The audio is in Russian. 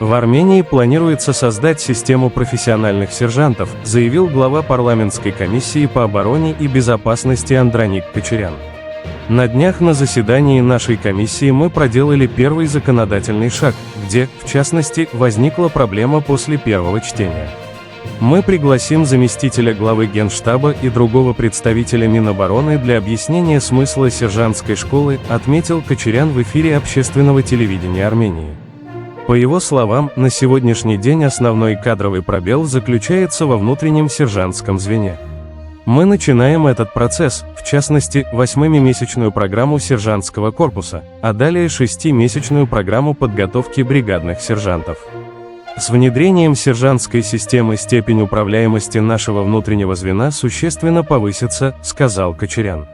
В Армении планируется создать систему профессиональных сержантов, заявил глава парламентской комиссии по обороне и безопасности Андроник Кочарян. На днях на заседании нашей комиссии мы проделали первый законодательный шаг, где, в частности, возникла проблема после первого чтения. Мы пригласим заместителя главы Генштаба и другого представителя Минобороны для объяснения смысла сержантской школы, отметил Кочарян в эфире общественного телевидения Армении. По его словам, на сегодняшний день основной кадровый пробел заключается во внутреннем сержантском звене. Мы начинаем этот процесс, в частности, 8-месячную программу сержантского корпуса, а далее 6-месячную программу подготовки бригадных сержантов. С внедрением сержантской системы степень управляемости нашего внутреннего звена существенно повысится, сказал Кочарян.